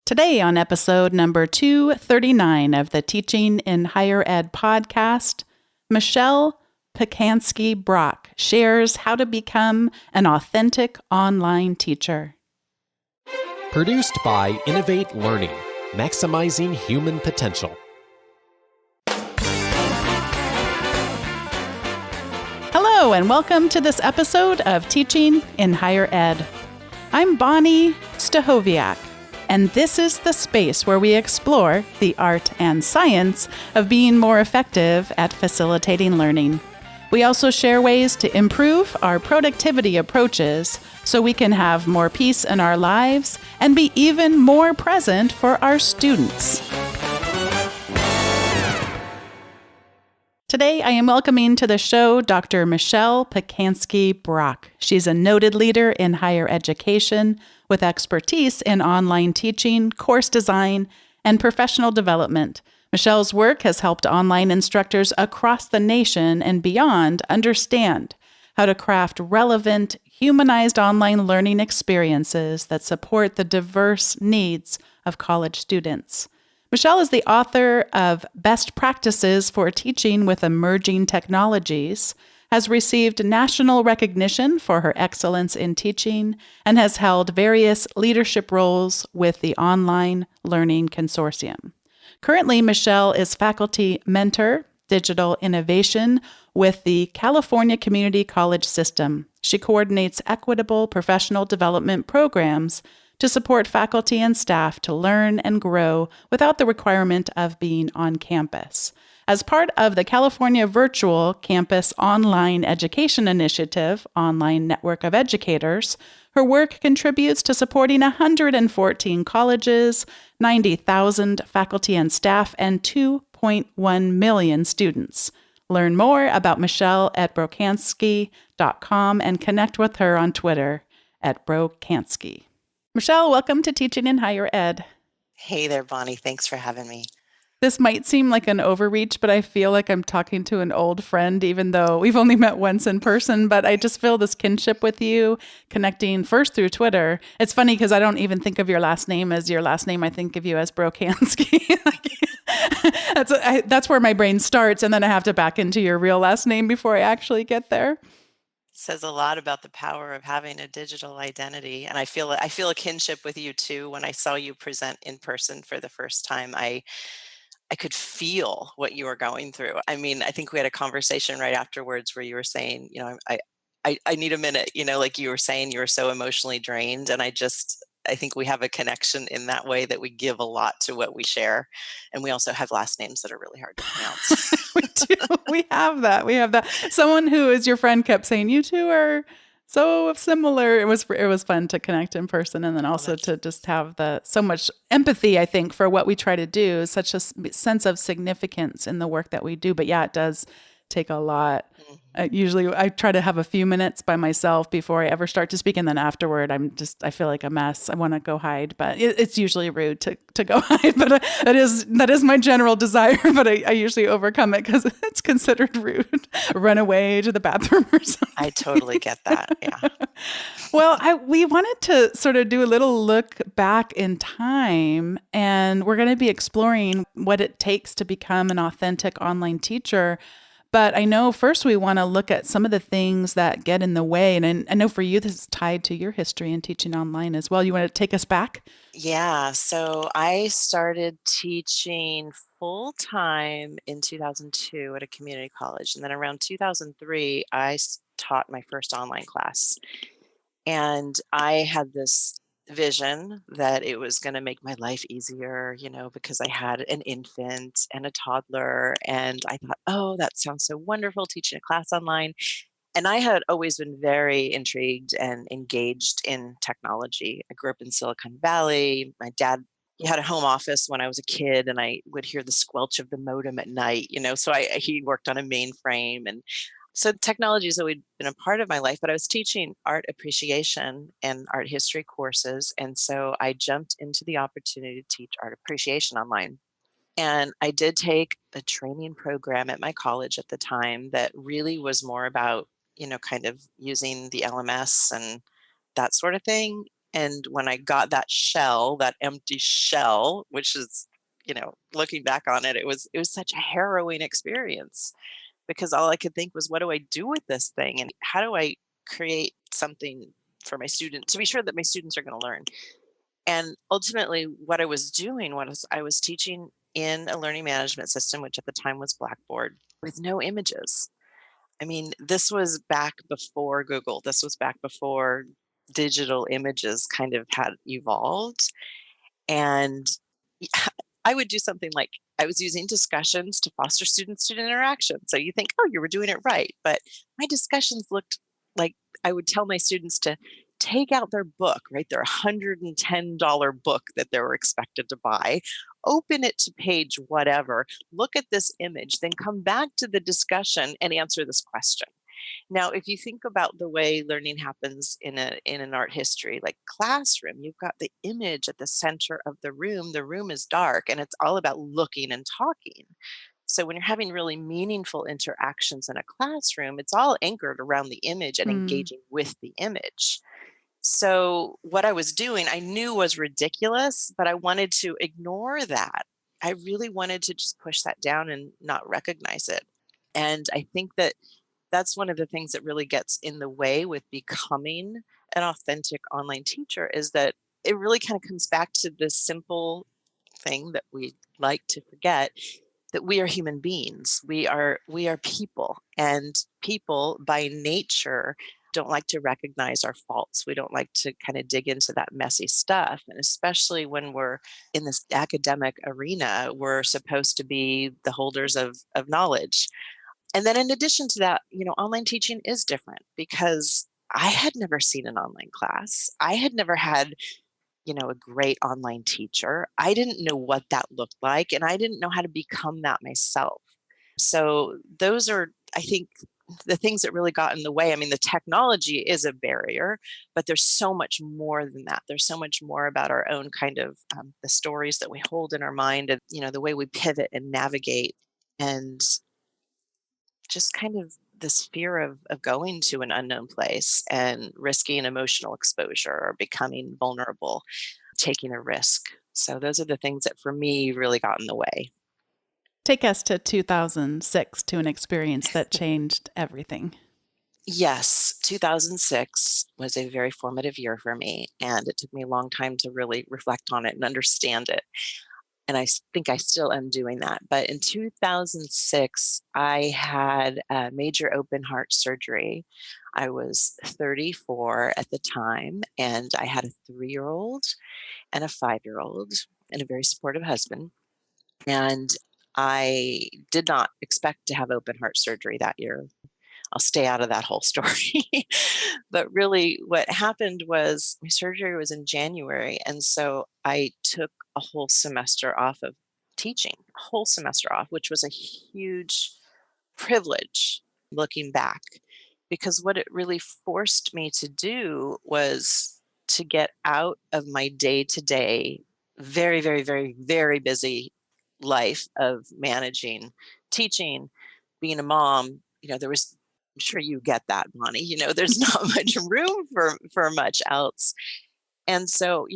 Today on episode number 239 of the Teaching in Higher Ed podcast, Michelle Pacansky-Brock shares how to become an authentic online teacher. Produced by Innovate Learning, maximizing human potential. Hello and welcome to this episode of Teaching in Higher Ed. I'm Bonnie Stahoviak. And this is the space where we explore the art and science of being more effective at facilitating learning. We also share ways to improve our productivity approaches so we can have more peace in our lives and be even more present for our students. Today, I am welcoming to the show Dr. Michelle Pacansky-Brock. She's a noted leader in higher education with expertise in online teaching, course design, and professional development. Michelle's work has helped online instructors across the nation and beyond understand how to craft relevant, humanized online learning experiences that support the diverse needs of college students. Michelle is the author of Best Practices for Teaching with Emerging Technologies, has received national recognition for her excellence in teaching, and has held various leadership roles with the Online Learning Consortium. Currently, Michelle is faculty mentor, digital innovation with the California Community College System. She coordinates equitable professional development programs to support faculty and staff to learn and grow without the requirement of being on campus. As part of the California Virtual Campus Online Education Initiative, Online Network of Educators, her work contributes to supporting 114 colleges, 90,000 faculty and staff, and 2.1 million students. Learn more about Michelle at Pacansky.com and connect with her on Twitter at Brocansky. Michelle, welcome to Teaching in Higher Ed. Hey there, Bonnie. Thanks for having me. This might seem like an overreach, but I feel like I'm talking to an old friend, even though we've only met once in person. But I just feel this kinship with you, connecting first through Twitter. It's funny because I don't even think of your last name as your last name. I think of you as Brocansky. That's where my brain starts, and then I have to back into your real last name before I actually get there. Says a lot about the power of having a digital identity. And I feel a kinship with you too. When I saw you present in person for the first time, I could feel what you were going through. I mean, I think we had a conversation right afterwards where you were saying, I need a minute, like you were saying, you were so emotionally drained. And I think we have a connection in that way that we give a lot to what we share. And we also have last names that are really hard to pronounce. We do. We have that. Someone who is your friend kept saying, you two are so similar. It was fun to connect in person, and then also to just have so much empathy, I think, for what we try to do, such a sense of significance in the work that we do. But yeah, it does take a lot. Usually I try to have a few minutes by myself before I ever start to speak. And then afterward, I feel like a mess. I want to go hide, but it's usually rude to go hide. But that is my general desire. But I usually overcome it because it's considered rude. Run away to the bathroom or something. I totally get that. Yeah. Well, we wanted to sort of do a little look back in time, and we're going to be exploring what it takes to become an authentic online teacher. But I know first we want to look at some of the things that get in the way. And I know for you, this is tied to your history in teaching online as well. You want to take us back? Yeah. So I started teaching full-time in 2002 at a community college. And then around 2003, I taught my first online class. And I had this vision that it was going to make my life easier, because I had an infant and a toddler. And I thought, oh, that sounds so wonderful, teaching a class online. And I had always been very intrigued and engaged in technology. I grew up in Silicon Valley. My dad, he had a home office when I was a kid, and I would hear the squelch of the modem at night, so he worked on a mainframe. And so technology has always been a part of my life, but I was teaching art appreciation and art history courses. And so I jumped into the opportunity to teach art appreciation online. And I did take a training program at my college at the time that really was more about, kind of using the LMS and that sort of thing. And when I got that shell, that empty shell, which is, looking back on it, it was such a harrowing experience because all I could think was, what do I do with this thing? And how do I create something for my students to be sure that my students are going to learn? And ultimately, what I was doing was I was teaching in a learning management system, which at the time was Blackboard, with no images. I mean, this was back before Google. This was back before digital images kind of had evolved. And I would do something like I was using discussions to foster student-student interaction. So you think, oh, you were doing it right. But my discussions looked like I would tell my students to take out their book, right? Their $110 book that they were expected to buy, open it to page whatever, look at this image, then come back to the discussion and answer this question. Now, if you think about the way learning happens in an art history, like classroom, you've got the image at the center of the room. The room is dark and it's all about looking and talking. So when you're having really meaningful interactions in a classroom, it's all anchored around the image and Mm. engaging with the image. So what I was doing, I knew was ridiculous, but I wanted to ignore that. I really wanted to just push that down and not recognize it. And I think that that's one of the things that really gets in the way with becoming an authentic online teacher is that it really kind of comes back to this simple thing that we like to forget, that we are human beings. We are people, and people by nature don't like to recognize our faults. We don't like to kind of dig into that messy stuff. And especially when we're in this academic arena, we're supposed to be the holders of knowledge. And then in addition to that, online teaching is different because I had never seen an online class. I had never had, a great online teacher. I didn't know what that looked like, and I didn't know how to become that myself. So those are, I think, the things that really got in the way. I mean, the technology is a barrier, but there's so much more than that. There's so much more about our own kind of the stories that we hold in our mind, and the way we pivot and navigate, and just kind of this fear of going to an unknown place and risking emotional exposure or becoming vulnerable, taking a risk. So those are the things that for me really got in the way. Take us to 2006 to an experience that changed everything. Yes, 2006 was a very formative year for me, and it took me a long time to really reflect on it and understand it. And think I still am doing that. But in 2006, I had a major open heart surgery. I was 34 at the time, and I had a 3-year-old and a 5-year-old and a very supportive husband. And I did not expect to have open heart surgery that year. I'll stay out of that whole story. But really, what happened was my surgery was in January. And so I took a whole semester off of teaching, a whole semester off, which was a huge privilege looking back, because what it really forced me to do was to get out of my day to day, very, very, very, very busy life of managing, teaching, being a mom. There was, I'm sure you get that, Bonnie. There's not much room for much else. And so,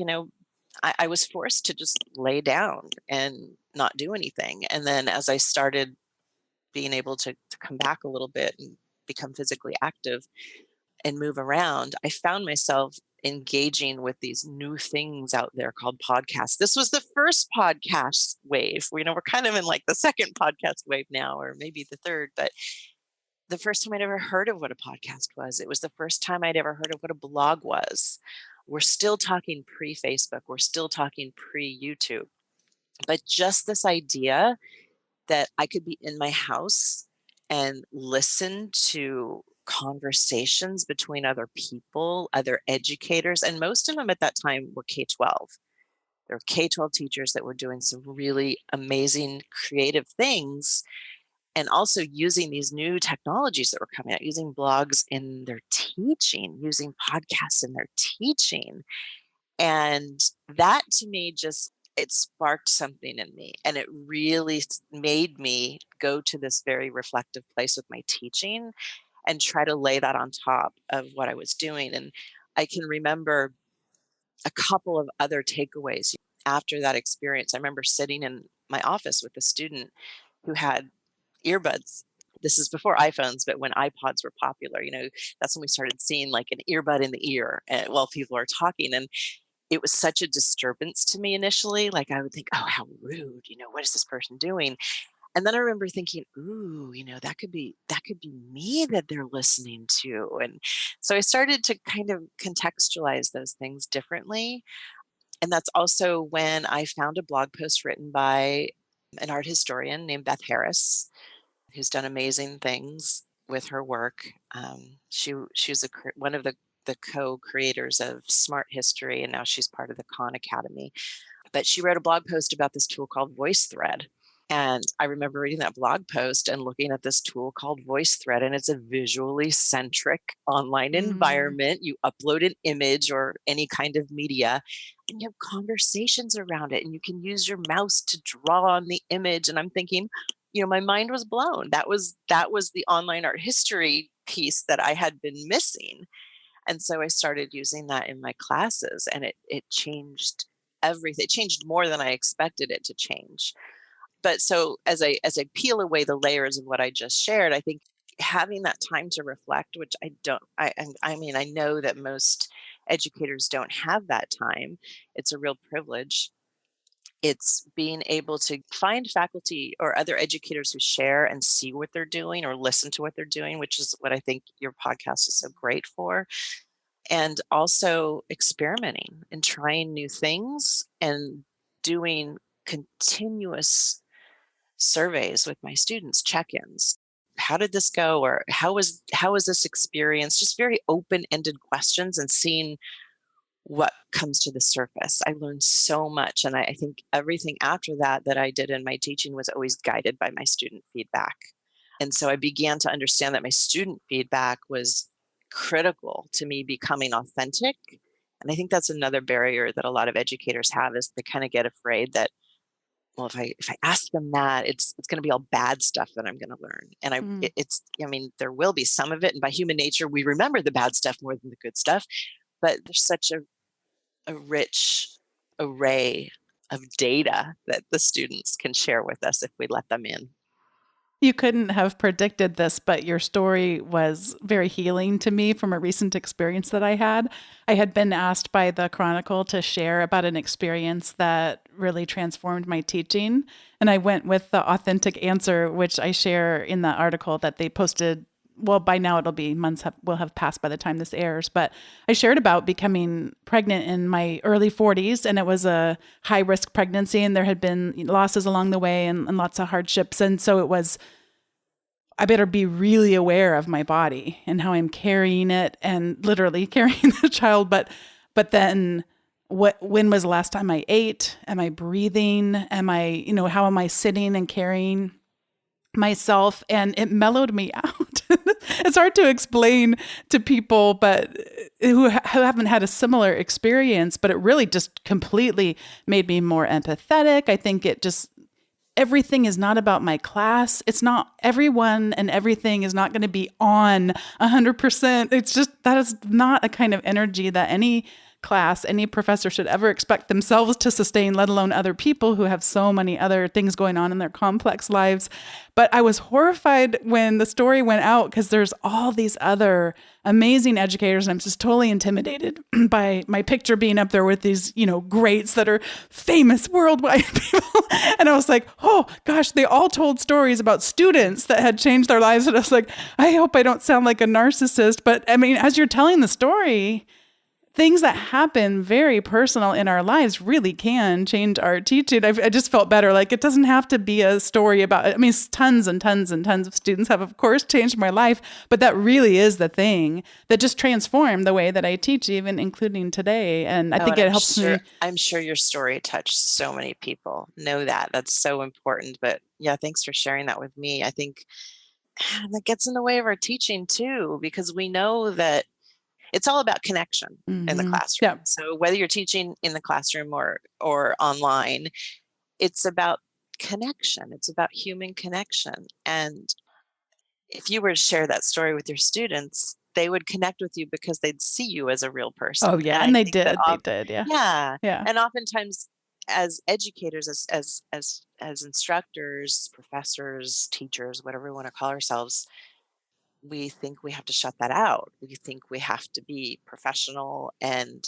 I was forced to just lay down and not do anything. And then as I started being able to come back a little bit and become physically active and move around, I found myself engaging with these new things out there called podcasts. This was the first podcast wave. We're kind of in like the second podcast wave now, or maybe the third, but the first time I'd ever heard of what a podcast was. It was the first time I'd ever heard of what a blog was. We're still talking pre-Facebook. We're still talking pre-YouTube. But just this idea that I could be in my house and listen to conversations between other people, other educators, and most of them at that time were K-12. There were K-12 teachers that were doing some really amazing creative things, and also using these new technologies that were coming out, using blogs in their teaching, using podcasts in their teaching. And that to me it sparked something in me, and it really made me go to this very reflective place with my teaching and try to lay that on top of what I was doing. And I can remember a couple of other takeaways after that experience. I remember sitting in my office with a student who had earbuds. This is before iPhones, but when iPods were popular, that's when we started seeing like an earbud in the ear while people are talking. And it was such a disturbance to me initially. Like I would think, oh, how rude, what is this person doing? And then I remember thinking, ooh, that could be me that they're listening to. And so I started to kind of contextualize those things differently. And that's also when I found a blog post written by an art historian named Beth Harris, who's done amazing things with her work. She was one of the co-creators of Smart History, and now she's part of the Khan Academy. But she wrote a blog post about this tool called VoiceThread. And I remember reading that blog post and looking at this tool called VoiceThread, and it's a visually centric online environment. You upload an image or any kind of media, and you have conversations around it, and you can use your mouse to draw on the image. And I'm thinking, my mind was blown. That was the online art history piece that I had been missing. And so I started using that in my classes, and it changed everything. It changed more than I expected it to change. But so as I peel away the layers of what I just shared, I think having that time to reflect, which I mean, I know that most educators don't have that time. It's a real privilege. It's being able to find faculty or other educators who share and see what they're doing or listen to what they're doing, which is what I think your podcast is so great for. And also experimenting and trying new things and doing continuous surveys with my students, check-ins. How did this go? Or how was this experience? Just very open-ended questions and seeing what comes to the surface. I learned so much. And I think everything after that I did in my teaching was always guided by my student feedback. And so I began to understand that my student feedback was critical to me becoming authentic. And I think that's another barrier that a lot of educators have, is they kind of get afraid that, well, if I ask them that, it's going to be all bad stuff that I'm going to learn. And I mean, there will be some of it. And by human nature, we remember the bad stuff more than the good stuff. But there's such a rich array of data that the students can share with us if we let them in. You couldn't have predicted this, but your story was very healing to me from a recent experience that I had. I had been asked by the Chronicle to share about an experience that really transformed my teaching. And I went with the authentic answer, which I share in the article that they posted. Well, by now it'll be will have passed by the time this airs, but I shared about becoming pregnant in my early 40s, and it was a high risk pregnancy, and there had been losses along the way and lots of hardships. And so it was, I better be really aware of my body and how I'm carrying it, and literally carrying the child. But then when was the last time I ate? Am I breathing? How am I sitting and carrying myself? And it mellowed me out. It's hard to explain to people, but who haven't had a similar experience, but it really just completely made me more empathetic. I think everything is not about my class. It's not everyone and everything is not going to be on 100%. It's just, that is not a kind of energy that any class, any professor should ever expect themselves to sustain, let alone other people who have so many other things going on in their complex lives. But I was horrified when the story went out, because there's all these other amazing educators, and I'm just totally intimidated by my picture being up there with these, greats that are famous worldwide people. And I was like, oh gosh, they all told stories about students that had changed their lives. And I was like, I hope I don't sound like a narcissist. But I mean, as you're telling the story, things that happen very personal in our lives really can change our teaching. I just felt better. Like, it doesn't have to be a story about, tons and tons and tons of students have, of course, changed my life, but that really is the thing that just transformed the way that I teach, even including today. And I think it helps me. I'm sure your story touched so many people. Know that. That's so important. But yeah, thanks for sharing that with me. I think that gets in the way of our teaching too, because we know that it's all about connection in the classroom. Yeah. So whether you're teaching in the classroom or online, it's about connection. It's about human connection. And if you were to share that story with your students, they would connect with you because they'd see you as a real person. Oh yeah. And I And they think that, did. They did. Yeah. yeah. Yeah. And oftentimes as educators, as instructors, professors, teachers, whatever we want to call ourselves, we think we have to shut that out. We think we have to be professional. And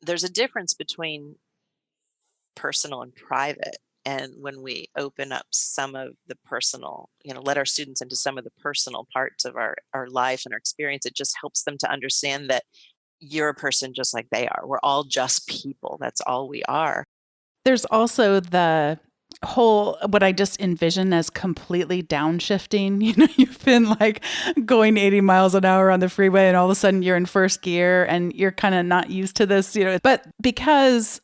there's a difference between personal and private. And when we open up some of the personal, let our students into some of the personal parts of our life and our experience, it just helps them to understand that you're a person just like they are. We're all just people. That's all we are. There's also the whole, what I just envision as completely downshifting. You've been like going 80 miles an hour on the freeway and all of a sudden you're in first gear and you're kind of not used to this, but because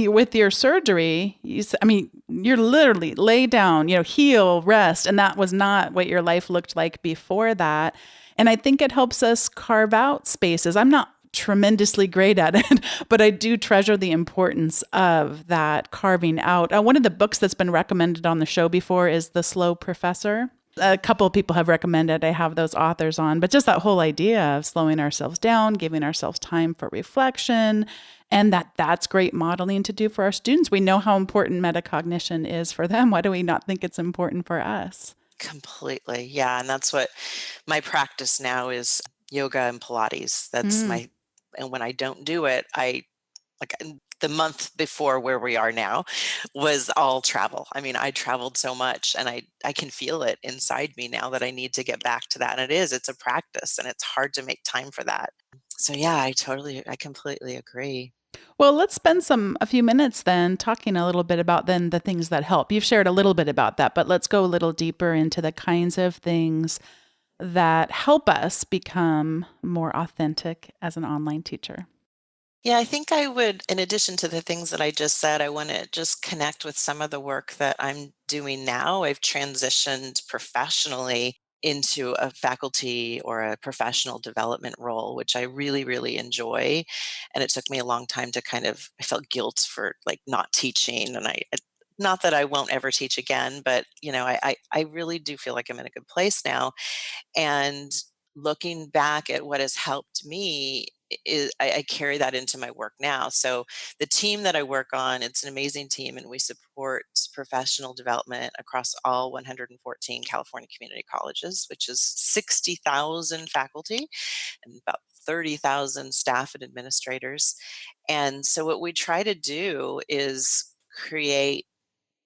with your surgery, you're literally lay down, heal, rest. And that was not what your life looked like before that. And I think it helps us carve out spaces. I'm not tremendously great at it, but I do treasure the importance of that carving out. One of the books that's been recommended on the show before is The Slow Professor. A couple of people have recommended. I have those authors on, but just that whole idea of slowing ourselves down, giving ourselves time for reflection, and that's great modeling to do for our students. We know how important metacognition is for them. Why do we not think it's important for us? Completely. Yeah. And that's what my practice now is, yoga and Pilates. That's and when I don't do it, the month before where we are now was all travel. I traveled so much and I can feel it inside me now that I need to get back to that. And it's a practice and it's hard to make time for that. So yeah, I completely agree. Well, let's spend a few minutes then talking a little bit about then the things that help. You've shared a little bit about that, but let's go a little deeper into the kinds of things that help us become more authentic as an online teacher. Yeah, I think I would, in addition to the things that I just said, I want to just connect with some of the work that I'm doing now. I've transitioned professionally into a faculty or a professional development role, which I really, really enjoy. And it took me a long time to I felt guilt for like not teaching. And not that I won't ever teach again, but I really do feel like I'm in a good place now. And looking back at what has helped me is I carry that into my work now. So the team that I work on, it's an amazing team, and we support professional development across all 114 California community colleges, which is 60,000 faculty and about 30,000 staff and administrators. And so what we try to do is create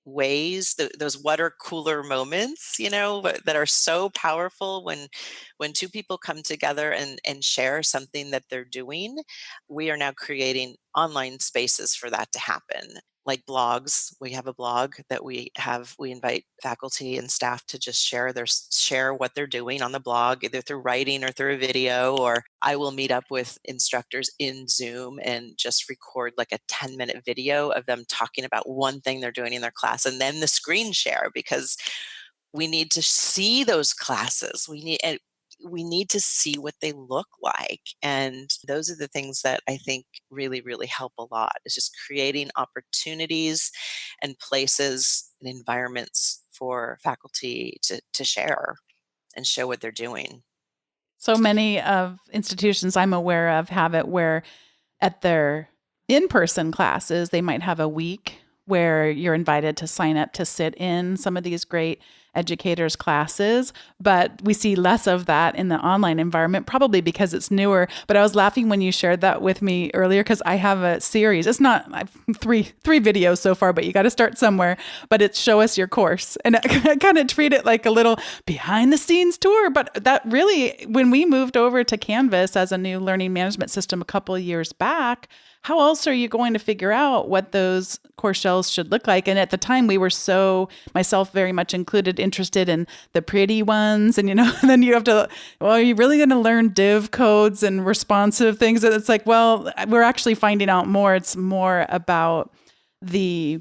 ways, those water cooler moments, that are so powerful when two people come together and share something that they're doing. We are now creating online spaces for that to happen, like blogs. We have a blog that we invite faculty and staff to just share what they're doing on the blog, either through writing or through a video. Or I will meet up with instructors in Zoom and just record like a 10-minute video of them talking about one thing they're doing in their class, and then the screen share, because we need to see those classes. We need to see what they look like. And those are the things that I think really, really help a lot, is just creating opportunities and places and environments for faculty to share and show what they're doing. So many of institutions I'm aware of have it where at their in-person classes, they might have a week where you're invited to sign up to sit in some of these great educators' classes, but we see less of that in the online environment, probably because it's newer. But I was laughing when you shared that with me earlier, because I have a series. It's not three videos so far, but you got to start somewhere. But it's Show Us Your Course. And I kind of treat it like a little behind the scenes tour. But that really, when we moved over to Canvas as a new learning management system a couple of years back, how else are you going to figure out what those course shells should look like? And at the time, we were myself very much included, interested in the pretty ones. And, then you have to, are you really going to learn div codes and responsive things? And it's like, well, we're actually finding out more. It's more about the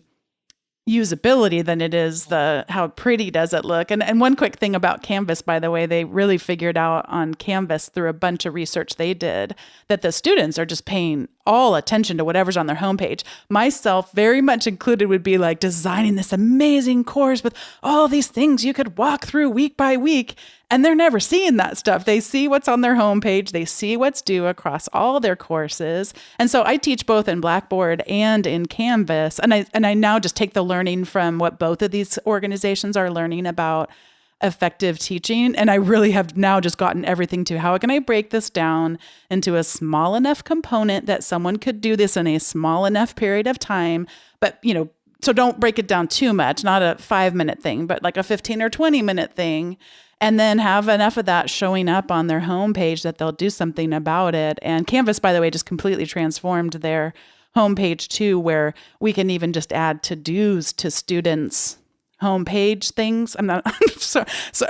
usability than it is how pretty does it look. And one quick thing about Canvas, by the way, they really figured out on Canvas through a bunch of research they did that the students are just paying all attention to whatever's on their homepage. Myself, very much included, would be like designing this amazing course with all these things you could walk through week by week. And they're never seeing that stuff. They see what's on their homepage. They see what's due across all their courses. And so I teach both in Blackboard and in Canvas. And I now just take the learning from what both of these organizations are learning about effective teaching. And I really have now just gotten everything to how can I break this down into a small enough component that someone could do this in a small enough period of time. But, so don't break it down too much, not a 5-minute thing, but like a 15 or 20-minute thing. And then have enough of that showing up on their homepage that they'll do something about it. And Canvas, by the way, just completely transformed their homepage too, where we can even just add to-dos to students' homepage things. I'm sorry. So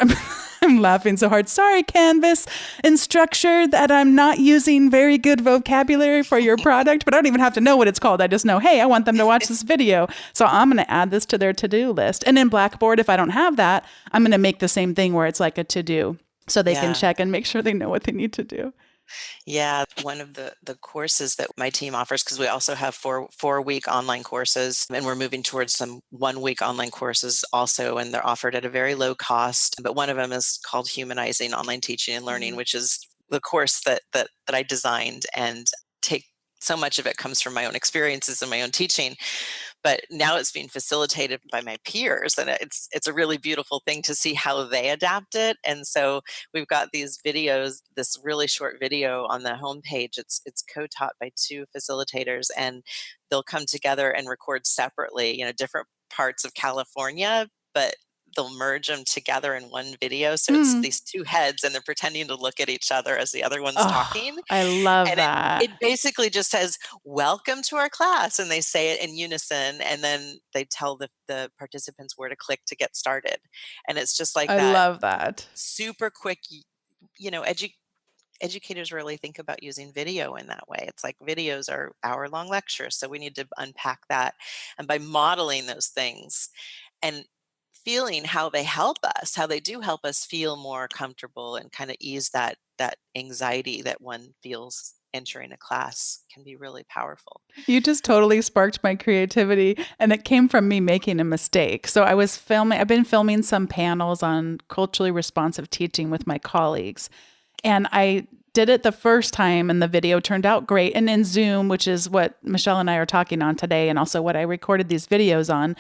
I'm laughing so hard. Sorry, Canvas instructor, that I'm not using very good vocabulary for your product, but I don't even have to know what it's called. I just know, hey, I want them to watch this video. So I'm going to add this to their to-do list. And in Blackboard, if I don't have that, I'm going to make the same thing where it's like a to-do so they can check and make sure they know what they need to do. Yeah, one of the courses that my team offers, because we also have four-week online courses, and we're moving towards some 1-week online courses also, and they're offered at a very low cost. But one of them is called Humanizing Online Teaching and Learning, which is the course that I designed, and take so much of it comes from my own experiences and my own teaching. But now it's being facilitated by my peers, and it's a really beautiful thing to see how they adapt it. And so we've got these videos, this really short video on the homepage. It's co-taught by 2 facilitators, and they'll come together and record separately, different parts of California, but they'll merge them together in one video. So it's these 2 heads, and they're pretending to look at each other as the other one's talking. I love And that. it basically just says, "Welcome to our class." And they say it in unison. And then they tell the participants where to click to get started. And it's just like I that love that. super quick, educators really think about using video in that way. It's like videos are hour-long lectures. So we need to unpack that. And by modeling those things and feeling how they do help us feel more comfortable and kind of ease that anxiety that one feels entering a class, can be really powerful. You just totally sparked my creativity, and it came from me making a mistake. So I've been filming some panels on culturally responsive teaching with my colleagues, and I did it the first time and the video turned out great. And in Zoom, which is what Michelle and I are talking on today, and also what I recorded these videos on,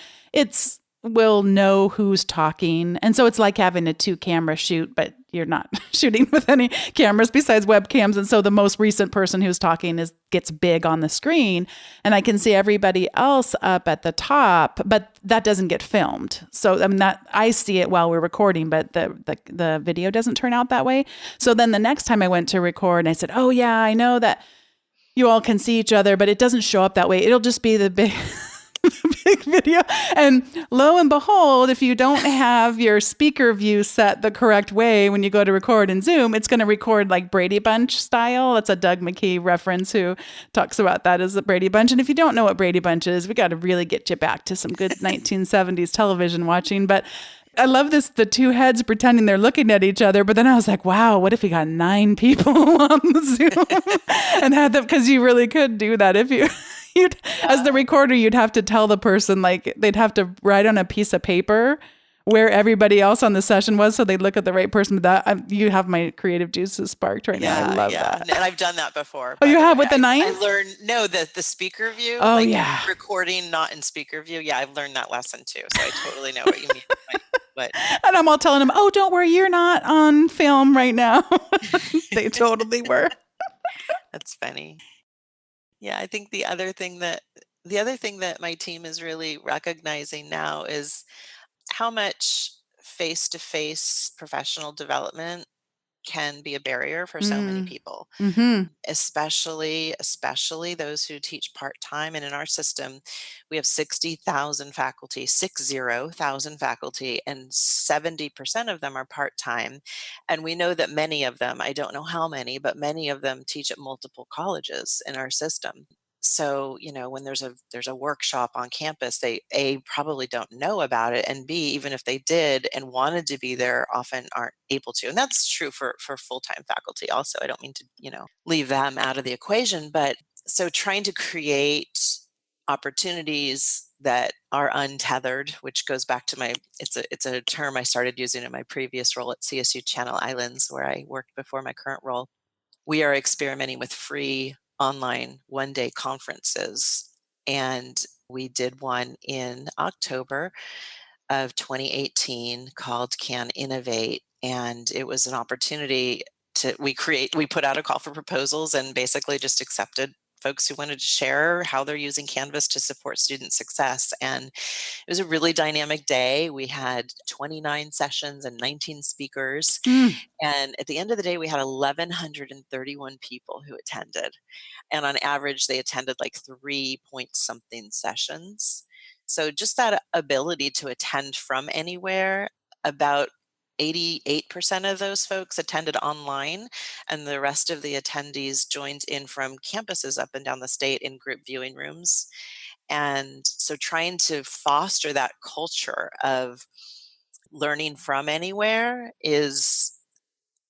will know who's talking. And so it's like having a 2-camera shoot, but you're not shooting with any cameras besides webcams. And so the most recent person who's talking gets big on the screen, and I can see everybody else up at the top, but that doesn't get filmed. So I see it while we're recording, but the video doesn't turn out that way. So then the next time I went to record, I said, "Oh yeah, I know that you all can see each other, but it doesn't show up that way. It'll just be the big big video." And lo and behold, if you don't have your speaker view set the correct way when you go to record in Zoom, it's going to record like Brady Bunch style. That's a Doug McKee reference who talks about that as the Brady Bunch. And if you don't know what Brady Bunch is, we got to really get you back to some good 1970s television watching. But I love this, the 2 heads pretending they're looking at each other. But then I was like, wow, what if we got 9 people on the Zoom and had them? Because you really could do that if you... as the recorder, you'd have to tell the person, like they'd have to write on a piece of paper where everybody else on the session was, so they'd look at the right person. You have my creative juices sparked right now. I love that. And I've done that before. Oh, you have with the 9? I learned the speaker view. Oh, yeah. Recording not in speaker view. Yeah, I've learned that lesson too. So I totally know what you mean. And I'm all telling them, "Oh, don't worry, you're not on film right now." They totally were. That's funny. Yeah, I think the other thing that my team is really recognizing now is how much face-to-face professional development can be a barrier for so many people, especially those who teach part-time. And in our system, we have 60,000 faculty, 60,000 faculty, and 70% of them are part-time. And we know that many of them, I don't know how many, but many of them teach at multiple colleges in our system. So, when there's a workshop on campus, they probably don't know about it, and B, even if they did and wanted to be there, often aren't able to. And that's true for full-time faculty also. I don't mean to, leave them out of the equation, but So trying to create opportunities that are untethered, which goes back to it's a term I started using in my previous role at CSU Channel Islands, where I worked before my current role. We are experimenting with free online one-day conferences. And we did one in October of 2018 called Can Innovate. And it was an opportunity we put out a call for proposals and basically just accepted folks who wanted to share how they're using Canvas to support student success. And it was a really dynamic day. We had 29 sessions and 19 speakers. Mm. And at the end of the day, we had 1,131 people who attended. And on average, they attended like 3 point something sessions. So just that ability to attend from anywhere, about 88% of those folks attended online, and the rest of the attendees joined in from campuses up and down the state in group viewing rooms. And so trying to foster that culture of learning from anywhere is,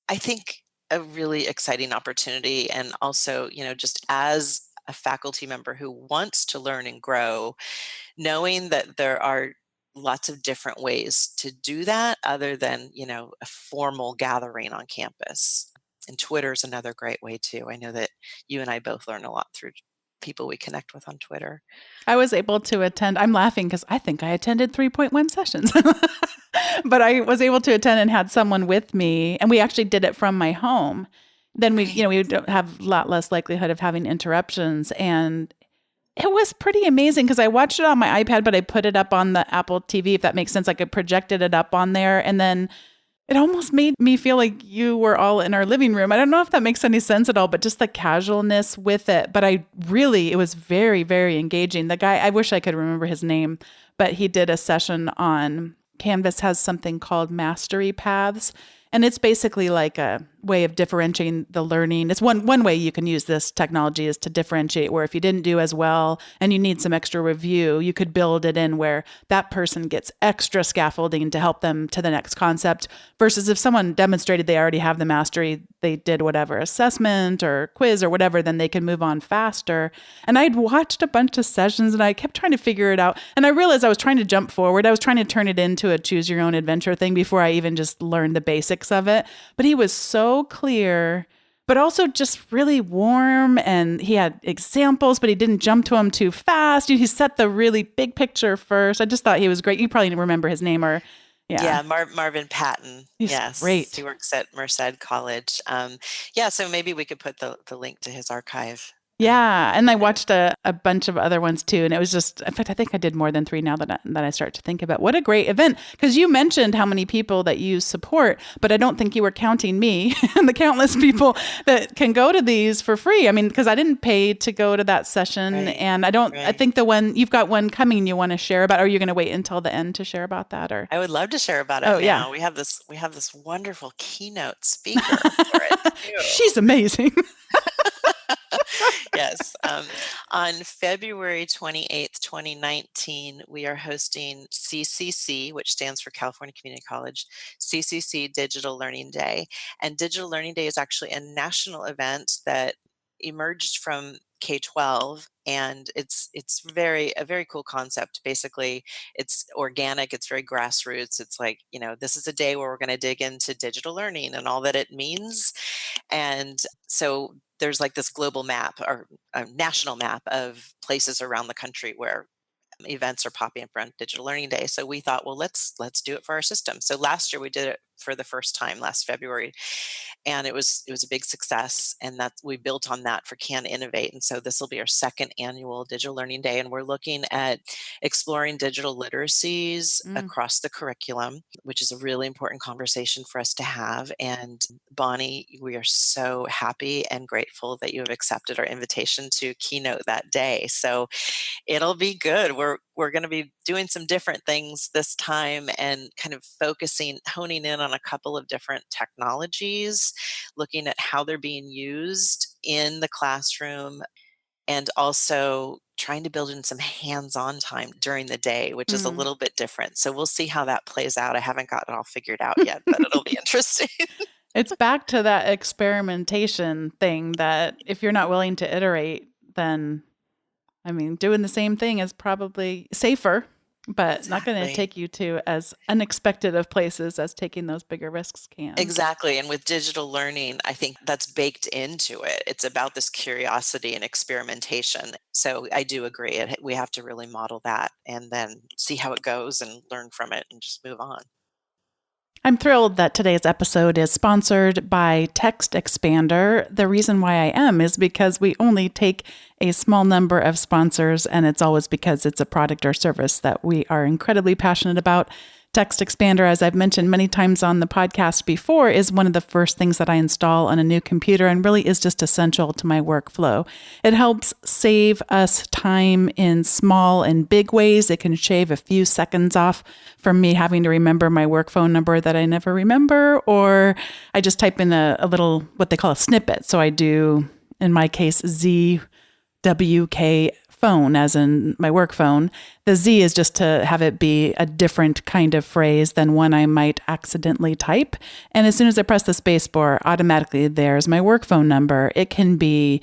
I think, a really exciting opportunity. And also, just as a faculty member who wants to learn and grow, knowing that there are lots of different ways to do that other than, a formal gathering on campus. And Twitter is another great way too. I know that you and I both learn a lot through people we connect with on Twitter. I was able to attend. I'm laughing because I think I attended 3.1 sessions, but I was able to attend and had someone with me, and we actually did it from my home. Then we would have a lot less likelihood of having interruptions. And it was pretty amazing because I watched it on my iPad, but I put it up on the Apple TV, if that makes sense. Like I projected it up on there, and then it almost made me feel like you were all in our living room. I don't know if that makes any sense at all, but just the casualness with it. But it was very, very engaging. The guy, I wish I could remember his name, but he did a session on Canvas has something called Mastery Paths. And it's basically like a way of differentiating the learning. It's one way you can use this technology is to differentiate, where if you didn't do as well and you need some extra review, you could build it in where that person gets extra scaffolding to help them to the next concept, versus if someone demonstrated they already have the mastery, they did whatever assessment or quiz or whatever, then they can move on faster. And I'd watched a bunch of sessions and I kept trying to figure it out. And I realized I was trying to jump forward. I was trying to turn it into a choose your own adventure thing before I even just learned the basics of it. But he was so clear, but also just really warm. And he had examples, but he didn't jump to them too fast. He set the really big picture first. I just thought he was great. You probably didn't remember his name or... Yeah, Marvin Patton. He's yes, great. He works at Merced College. So maybe we could put the link to his archive. Yeah, and I watched a bunch of other ones too, and it was just, in fact, I think I did more than 3 now that I start to think about. What a great event, because you mentioned how many people that you support, but I don't think you were counting me and the countless people that can go to these for free. I mean, because I didn't pay to go to that session, Right. and I think you've got one coming you want to share about, or are you going to wait until the end to share about that? Or I would love to share about it Oh, now. yeah. We have this wonderful keynote speaker for it too. She's amazing. Yes. On February 28th, 2019, we are hosting CCC, which stands for California Community College, CCC Digital Learning Day. And Digital Learning Day is actually a national event that emerged from K-12, and it's a very cool concept. Basically, it's organic, it's very grassroots. It's like, this is a day where we're going to dig into digital learning and all that it means. And so there's like this global map or a national map of places around the country where events are popping up around Digital Learning Day. So we thought, well, let's do it for our system. So last year we did it for the first time last February, and it was a big success. And that we built on that for Can Innovate. And so this will be our second annual Digital Learning Day, and we're looking at exploring digital literacies across the curriculum, which is a really important conversation for us to have. And Bonnie, we are so happy and grateful that you have accepted our invitation to keynote that day. So it'll be good. We're going to be doing some different things this time and kind of honing in on a couple of different technologies, looking at how they're being used in the classroom, and also trying to build in some hands-on time during the day, which is a little bit different. So we'll see how that plays out. I haven't got it all figured out yet, but it'll be interesting. It's back to that experimentation thing that if you're not willing to iterate, then, doing the same thing is probably safer, but not going to Exactly. take you to as unexpected of places as taking those bigger risks can. Exactly. And with digital learning, I think that's baked into it. It's about this curiosity and experimentation. So I do agree. We have to really model that and then see how it goes and learn from it and just move on. I'm thrilled that today's episode is sponsored by Text Expander. The reason why I am is because we only take a small number of sponsors, and it's always because it's a product or service that we are incredibly passionate about. Text Expander, as I've mentioned many times on the podcast before, is one of the first things that I install on a new computer and really is just essential to my workflow. It helps save us time in small and big ways. It can shave a few seconds off from me having to remember my work phone number that I never remember, or I just type in a little, what they call a snippet. So I do, in my case, ZWK phone, as in my work phone. The Z is just to have it be a different kind of phrase than one I might accidentally type. And as soon as I press the space bar, automatically there's my work phone number. It can be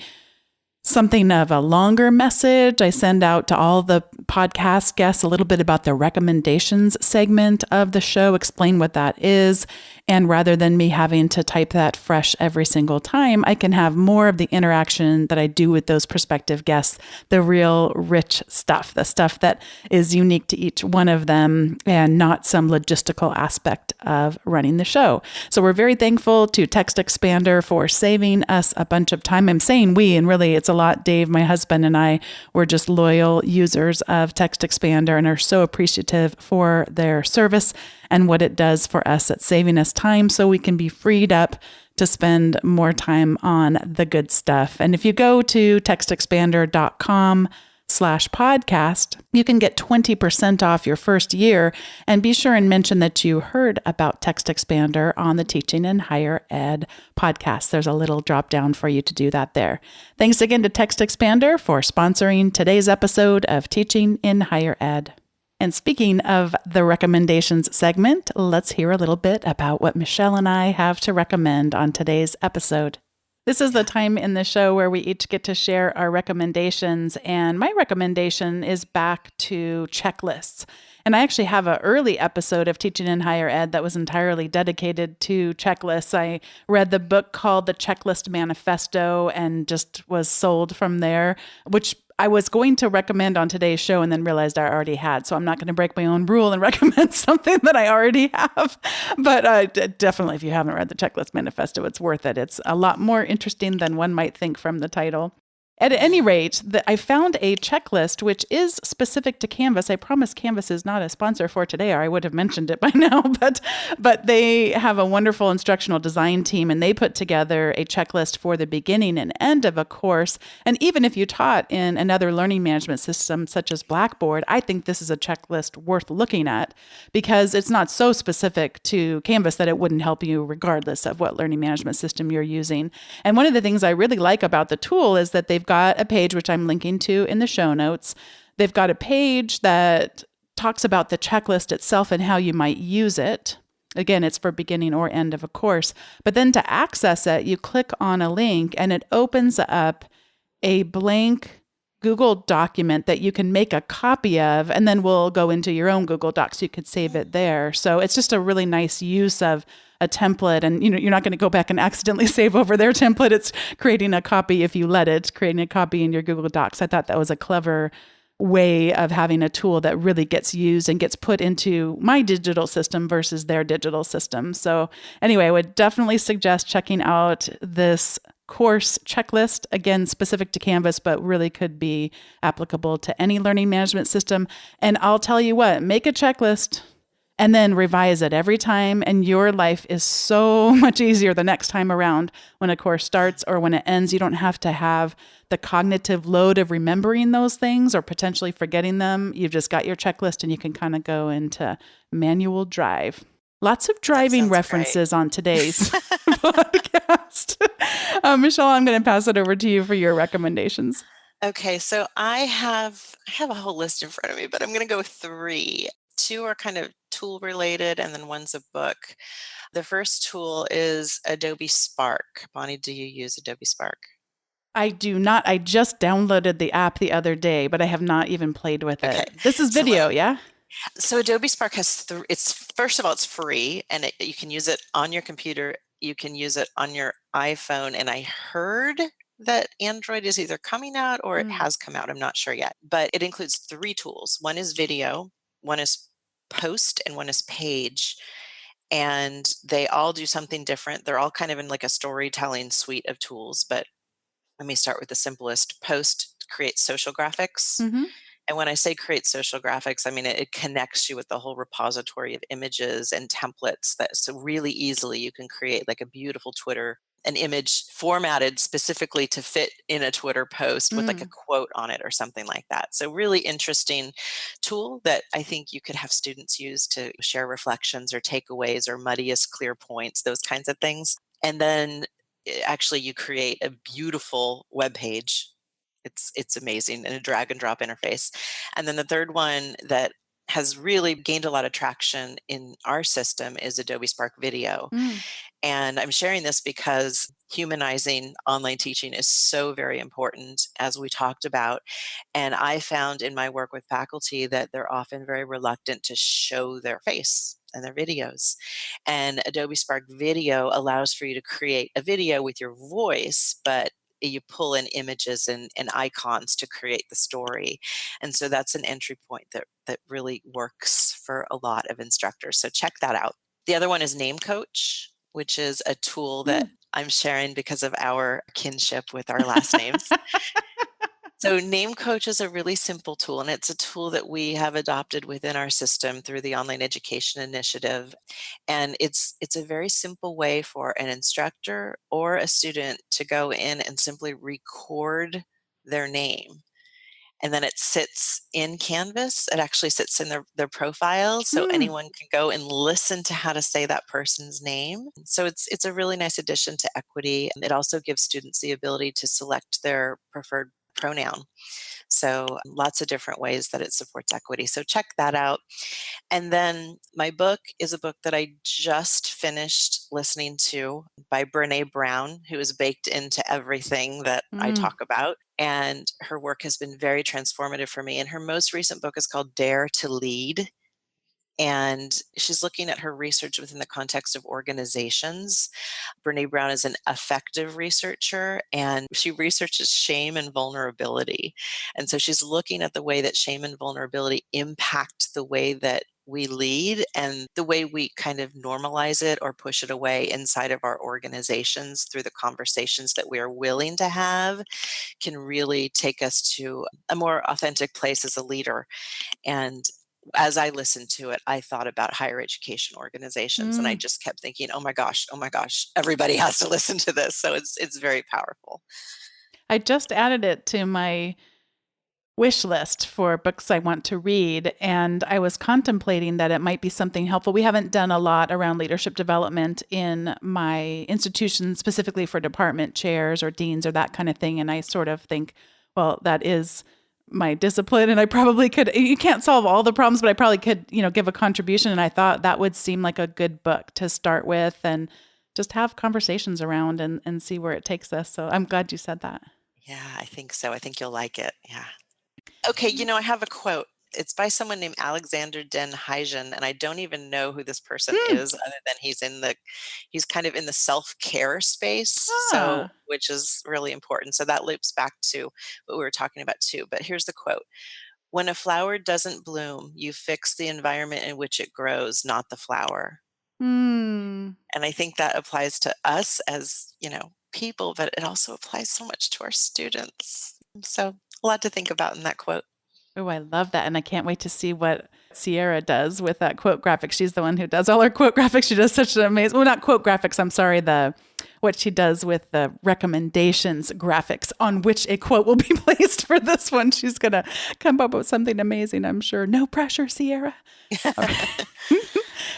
something of a longer message. I send out to all the podcast guests a little bit about the recommendations segment of the show, explain what that is. And rather than me having to type that fresh every single time, I can have more of the interaction that I do with those prospective guests, the real rich stuff, the stuff that is unique to each one of them and not some logistical aspect of running the show. So we're very thankful to Text Expander for saving us a bunch of time. I'm saying we, and really it's a lot. Dave, my husband, and I were just loyal users of Text Expander and are so appreciative for their service and what it does for us at saving us time so we can be freed up to spend more time on the good stuff. And if you go to textexpander.com/podcast, you can get 20% off your first year, and be sure and mention that you heard about Text Expander on the Teaching in Higher Ed podcast. There's a little drop down for you to do that there. Thanks again to Text Expander for sponsoring today's episode of Teaching in Higher Ed. And speaking of the recommendations segment, let's hear a little bit about what Michelle and I have to recommend on today's episode. This is the time in the show where we each get to share our recommendations, and my recommendation is back to checklists. And I actually have an early episode of Teaching in Higher Ed that was entirely dedicated to checklists. I read the book called The Checklist Manifesto and just was sold from there, which I was going to recommend on today's show and then realized I already had. So I'm not going to break my own rule and recommend something that I already have. But definitely, if you haven't read the Checklist Manifesto, it's worth it. It's a lot more interesting than one might think from the title. At any rate, I found a checklist which is specific to Canvas. I promise Canvas is not a sponsor for today, or I would have mentioned it by now. But they have a wonderful instructional design team, and they put together a checklist for the beginning and end of a course. And even if you taught in another learning management system such as Blackboard, I think this is a checklist worth looking at because it's not so specific to Canvas that it wouldn't help you regardless of what learning management system you're using. And one of the things I really like about the tool is that they've got a page, which I'm linking to in the show notes. They've got a page that talks about the checklist itself and how you might use it. Again, it's for beginning or end of a course. But then to access it, you click on a link and it opens up a blank Google document that you can make a copy of, and then we'll go into your own Google Docs. You could save it there. So it's just a really nice use of a template, and you're not going to go back and accidentally save over their template. It's creating a copy if you let it, creating a copy in your Google Docs. I thought that was a clever way of having a tool that really gets used and gets put into my digital system versus their digital system. So anyway, I would definitely suggest checking out this course checklist, again, specific to Canvas, but really could be applicable to any learning management system. And I'll tell you what, make a checklist and then revise it every time. And your life is so much easier the next time around when a course starts or when it ends. You don't have to have the cognitive load of remembering those things or potentially forgetting them. You've just got your checklist and you can kind of go into manual drive. Lots of driving references great on today's podcast. Michelle, I'm going to pass it over to you for your recommendations. Okay, so I have a whole list in front of me, but I'm going to go with 3. 2 are kind of tool related, and then one's a book. The first tool is Adobe Spark. Bonnie, do you use Adobe Spark? I do not. I just downloaded the app the other day, but I have not even played with Okay. it. This is So video, yeah? So Adobe Spark has it's first of all, it's free, and you can use it on your computer. You can use it on your iPhone, and I heard that Android is either coming out or it Mm. has come out. I'm not sure yet, but it includes 3 tools. One is video, one is post, and one is page. And they all do something different. They're all kind of in like a storytelling suite of tools, but let me start with the simplest. Post creates social graphics. Mm-hmm. And when I say create social graphics, I mean it connects you with the whole repository of images and templates that so really easily you can create like a beautiful Twitter, an image formatted specifically to fit in a Twitter post with like a Mm. quote on it or something like that. So really interesting tool that I think you could have students use to share reflections or takeaways or muddiest clear points, those kinds of things. And then actually you create a beautiful web page. It's amazing in a drag and drop interface. And then the third one that has really gained a lot of traction in our system is Adobe Spark Video. Mm. And I'm sharing this because humanizing online teaching is so very important, as we talked about. And I found in my work with faculty that they're often very reluctant to show their face and their videos. And Adobe Spark Video allows for you to create a video with your voice, but you pull in images and icons to create the story. And so that's an entry point that really works for a lot of instructors. So check that out. The other one is Name Coach, which is a tool that Mm. I'm sharing because of our kinship with our last names. So Name Coach is a really simple tool, and it's a tool that we have adopted within our system through the Online Education Initiative. And it's a very simple way for an instructor or a student to go in and simply record their name. And then it sits in Canvas. It actually sits in their profile, so Mm. anyone can go and listen to how to say that person's name. So it's a really nice addition to Equity. It also gives students the ability to select their preferred pronoun. So lots of different ways that it supports equity. So check that out. And then my book is a book that I just finished listening to by Brene Brown, who is baked into everything that I Mm. talk about. And her work has been very transformative for me. And her most recent book is called Dare to Lead. And she's looking at her research within the context of organizations. Brene Brown is an affective researcher, and she researches shame and vulnerability. And so she's looking at the way that shame and vulnerability impact the way that we lead and the way we kind of normalize it or push it away inside of our organizations through the conversations that we are willing to have can really take us to a more authentic place as a leader. And as I listened to it, I thought about higher education organizations, and I Mm. just kept thinking, oh my gosh, everybody has to listen to this. So it's very powerful. I just added it to my wish list for books I want to read, and I was contemplating that it might be something helpful. We haven't done a lot around leadership development in my institution, specifically for department chairs or deans or that kind of thing. And I sort of think, well, that is my discipline, and I probably could. You can't solve all the problems, but I probably could, give a contribution. And I thought that would seem like a good book to start with, and just have conversations around and see where it takes us. So I'm glad you said that. Yeah, I think so. I think you'll like it. Yeah. Okay, I have a quote. It's by someone named Alexander Den Huygen, and I don't even know who this person Hmm. is other than he's kind of in the self-care space, so Ah. which is really important. So that loops back to what we were talking about too. But here's the quote. When a flower doesn't bloom, you fix the environment in which it grows, not the flower. Hmm. And I think that applies to us as, people, but it also applies so much to our students. So a lot to think about in that quote. Oh, I love that. And I can't wait to see what Sierra does with that quote graphic. She's the one who does all her quote graphics. She does such an amazing, well, not quote graphics, I'm sorry, what she does with the recommendations graphics on which a quote will be placed for this one. She's going to come up with something amazing, I'm sure. No pressure, Sierra. All right.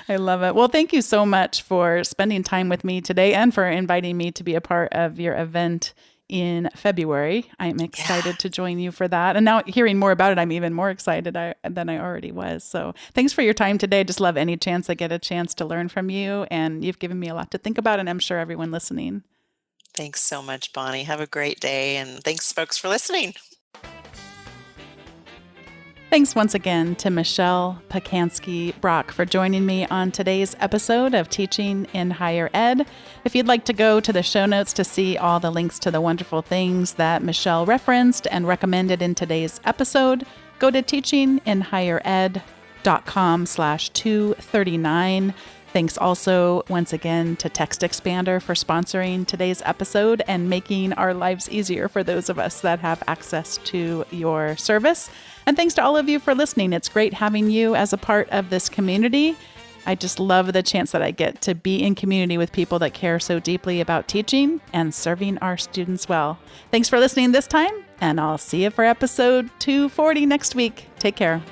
I love it. Well, thank you so much for spending time with me today and for inviting me to be a part of your event in February. I'm excited to join you for that. And now hearing more about it, I'm even more excited than I already was. So thanks for your time today. Just love any chance I get a chance to learn from you. And you've given me a lot to think about, and I'm sure everyone listening. Thanks so much, Bonnie. Have a great day, and thanks, folks, for listening. Thanks once again to Michelle Pacansky-Brock for joining me on today's episode of Teaching in Higher Ed. If you'd like to go to the show notes to see all the links to the wonderful things that Michelle referenced and recommended in today's episode, go to teachinginhighered.com/239. Thanks also once again to Text Expander for sponsoring today's episode and making our lives easier for those of us that have access to your service. And thanks to all of you for listening. It's great having you as a part of this community. I just love the chance that I get to be in community with people that care so deeply about teaching and serving our students well. Thanks for listening this time, and I'll see you for episode 240 next week. Take care.